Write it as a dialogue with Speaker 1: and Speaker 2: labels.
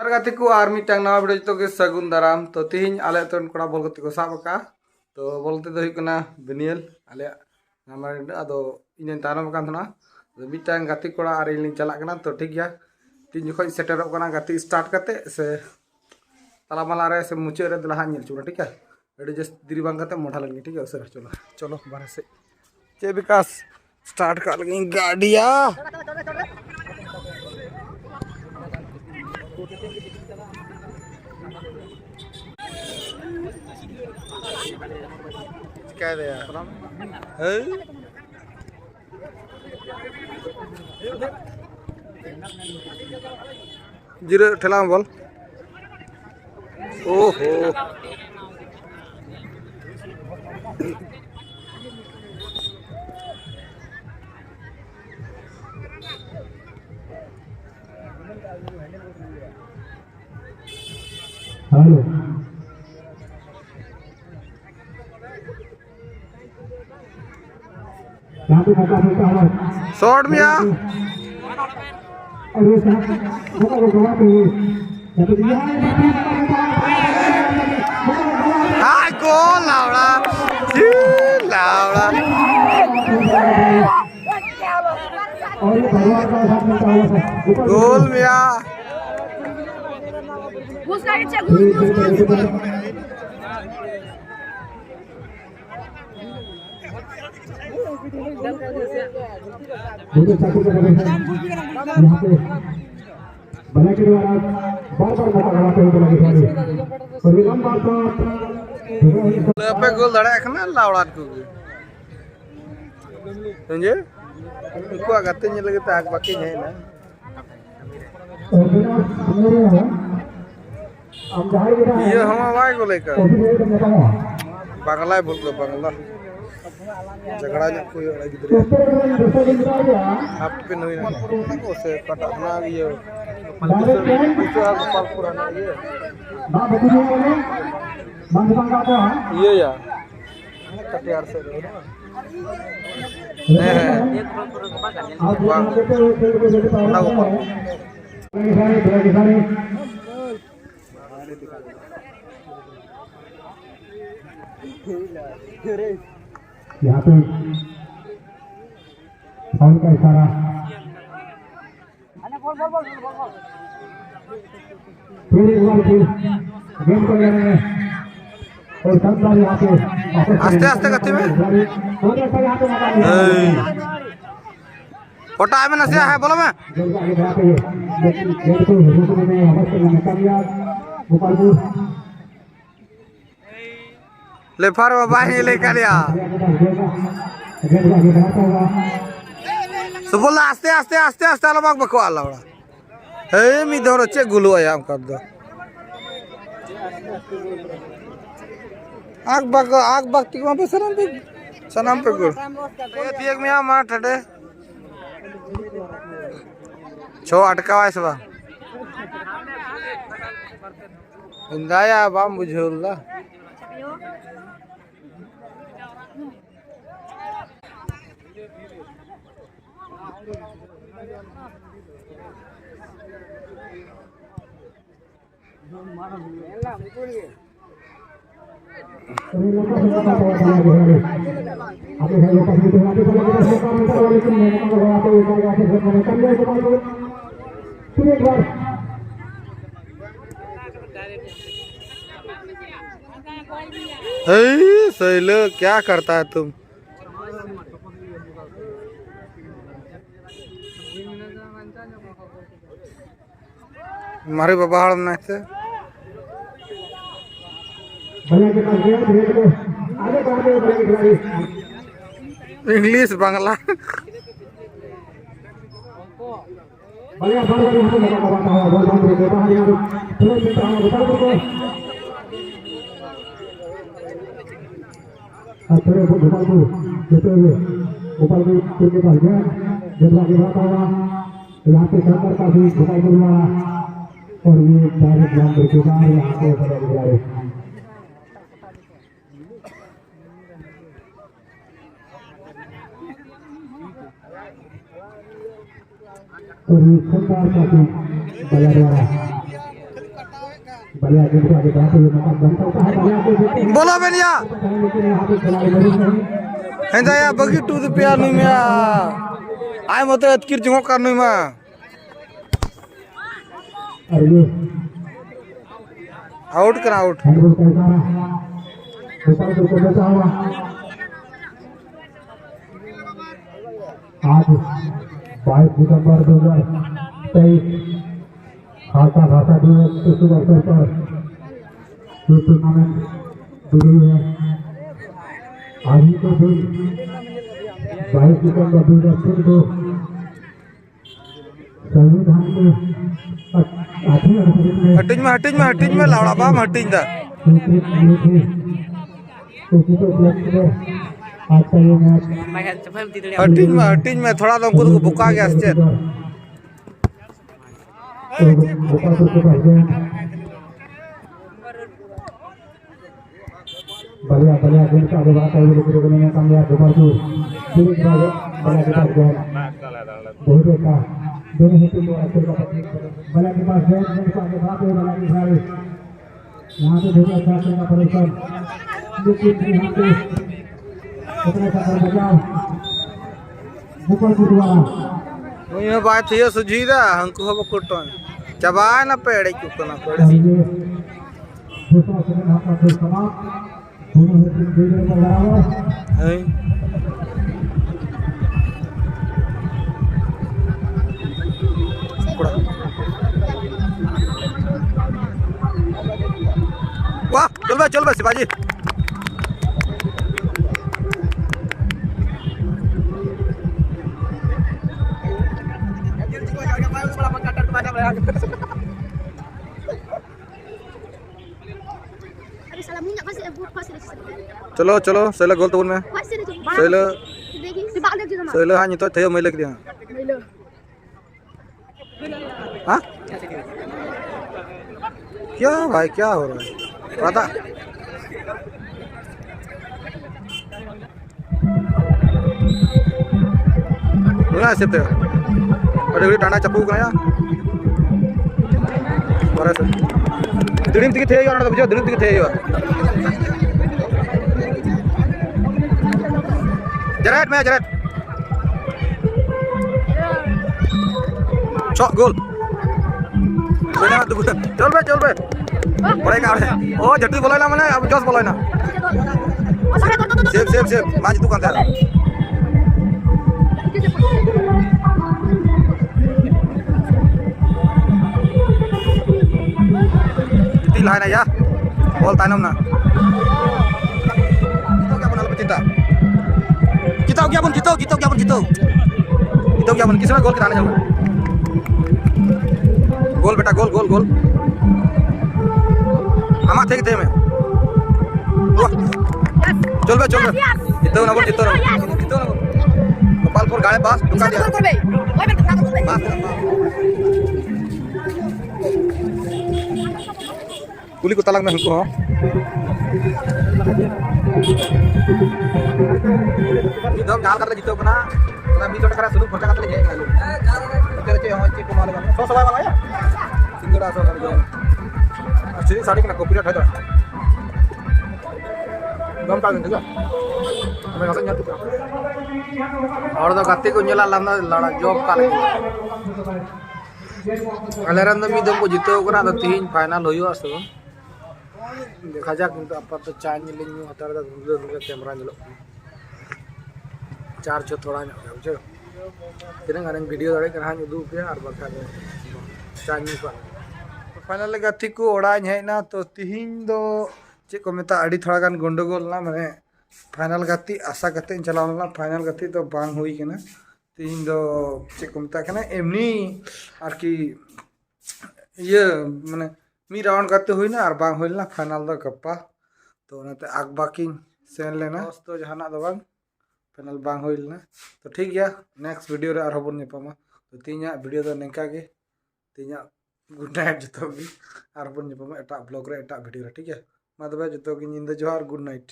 Speaker 1: गाते को आर मिटang नवा वीडियो तो के सगुन दाराम तो तिहिं आले तो कोड़ा बोल गति को साबका तो बोलते दो हिकना बेनियल आले हमारे अदो इन तारम कान थना तो मिटang गाते कोड़ा आर इन चला कना तो ठीक गया तीन जखोय सेटरक कना गाते स्टार्ट करते से तला माला रे से मुचे रे दला हां चुना ठीक है अड़ी जस दिरी बांग करते मोठा लगी ठीक है सर चलो चलो बाहर से चे विकास स्टार्ट कर लगी गाड़िया क्या दे यार जीरो ठेला बोल ओहो
Speaker 2: हेलो यहाँ पे मौका मिलता है
Speaker 1: शॉट में आ
Speaker 2: और ये मौका को गवाते हुए यहाँ पे दिया
Speaker 1: हाय गोल लावड़ा लावड़ा
Speaker 2: और ये भगवान का साथ मिलता है
Speaker 1: गोल में आ
Speaker 3: घुस घुस
Speaker 2: मुझे साथी का यहाँ पे बना के द्वारा बार बार मौका गवाते हुए बना के और ये लंबा
Speaker 1: पे गोल दड़ा खना लावड़ा को समझे को आगते ने लगे ताक बाकी नहीं ना ये हम आवाज को लेकर बांग्ला बोल दो बांग्ला झगड़ा जो कोई गिदरे आप पे नहीं ना उसे कटना ये गोपाल पुराना ये या कटियार से
Speaker 2: यहाँ पे फाउल का इशारा फिर एक बार फिर गेम को ले रहे हैं और शानदार यहाँ पे
Speaker 1: आस्ते आस्ते गति में फोटा में नसिया है बोलो मैं लेफार बाबा ही लेकर लिया सुबह आस्ते आस्ते आस्ते आस्ते अलग बको आला बड़ा हे मी धरो चे गुलु आया हम कर दो आग बक ती पे सनम पे गुल ये थिएक में मार ठडे छो अटकावा सबा इंदाया बाम बुझोला सैलो क्या करता है तुम मारे बाबा हाल में से इंग्लिश बांग्ला
Speaker 2: यहाँ पे सरकार का भी भुटाई करवा और ये डायरेक्ट नाम देखिएगा यहाँ पे बड़े और ये सरकार का भी बड़ा द्वारा बलिया गेंद को आगे बढ़ाते हुए मौका बनता है बलिया को देते
Speaker 1: बोलो बेनिया
Speaker 2: लेकिन यहाँ पे खिलाड़ी मौजूद नहीं
Speaker 1: हेंदा या बगी टू द पिया नुई में आय मत अतकिर जंगो कर नुई मा
Speaker 2: और ये
Speaker 1: आउट कर आउट
Speaker 2: हैंडबॉल का इशारा ऊपर को बचा हुआ आज 22 दिसंबर 2023 खालसा भाषा दिवस के शुभ अवसर पर ये टूर्नामेंट शुरू है आज ही के दिन 22 दिसंबर 2003 को संविधान के 8वीं अनुच्छेद में
Speaker 1: हटिज में लावड़ा बाम हटिज दा
Speaker 2: स्वीकृत किए थे उसी के उपलक्ष्य में आज का ये मैच
Speaker 1: हटिज में थोड़ा तो हमको तो बुका गया से
Speaker 2: गोपालपुर के प्रेसिडेंट बलिया गेंद का आगे बढ़ाता हुए लेकर रोकने में कामयाब गोपालपुर बलिया के पास गेंद बहुत अच्छा दोनों ही टीमों का खेल का बलिया के पास गेंद को आगे बढ़ाते हुए बलिया के खिलाड़ी यहाँ पे बहुत अच्छा खेल का प्रदर्शन लेकिन यहाँ पे उतना सा कर बचाव गोपालपुर द्वारा
Speaker 1: नुई बात ये सुझीदा हमको हो कुटो चबाय ना पेड़ क्यों ना पेड़
Speaker 2: दूसरा सेकंड हाफ का खेल समाप्त दोनों ही टीम खेल में बराबर
Speaker 1: वाह चल बे शिवाजी चलो सैला गोल तो में सैला हाँ तो थे मैं लिख दिया हाँ क्या भाई क्या हो रहा है पता ना सिर्फ अरे टाना चप्पू का बरस दिड़िम तक थे ना बुझो दिड़िम तक थे जरेट छो गोल चल बे बड़े का ओ झट्टी बोला ना मैंने अब जस बोला ना सेव माज दुकान था ती लाइन या बोल तानम ना चिंता kita क्या किसने गोल कराने जाऊंगा गोल बेटा गोल हमारा थे मैं चल बे जितो ना गोपालपुर गाड़े पास दुकान दिया कुली को तलाक में हमको हो एकदम जाल करते जीतो बना ना मी छोटा करा सुनु खर्चा करते ले जाए चले चे हम चे को मालूम है 100 वाला है सिंगड़ा 100 कर दो अच्छी साड़ी का कॉपीराइट है तो दम का देगा हमें कसम जाती और तो गत्ते को नेला लाना लड़ा जॉब का लगे अलेरन तो मी दम को जीतो करा तो तीन फाइनल होयो आसो देखा जा किंतु आप तो चाय ले न्यू हतार दा धुंधले कैमरा नेलो चार छो थोड़ा बुझो तिरंग आने वीडियो दाड़े करा उदू पे और बखा चाय न्यू का फाइनल गति को ओड़ा हेना तो तिहिन दो चे को मेता अड़ी थोड़ा गान गंडगोल ना माने फाइनल गति आशा करते चलावना फाइनल गति तो बांग हुई केना तिहिन दो चे को मेता केना एमनी आर की ये माने मी राउंड करते हुई ना और बांग होइलना फाइनल दो गप्पा तो नाते आग बाकी सेन लेना तो जहाना दो बांग फाइनल बांग होइलना तो ठीक गया नेक्स्ट वीडियो रे आर होबन नेपामा तो तीना वीडियो दो नेका गे तीना गुड नाइट जतो गी आर होबन नेपामा एटा ब्लॉग रे एटा वीडियो रे ठीक है मा तबे जतो गी निंदा जोहार गुड नाइट।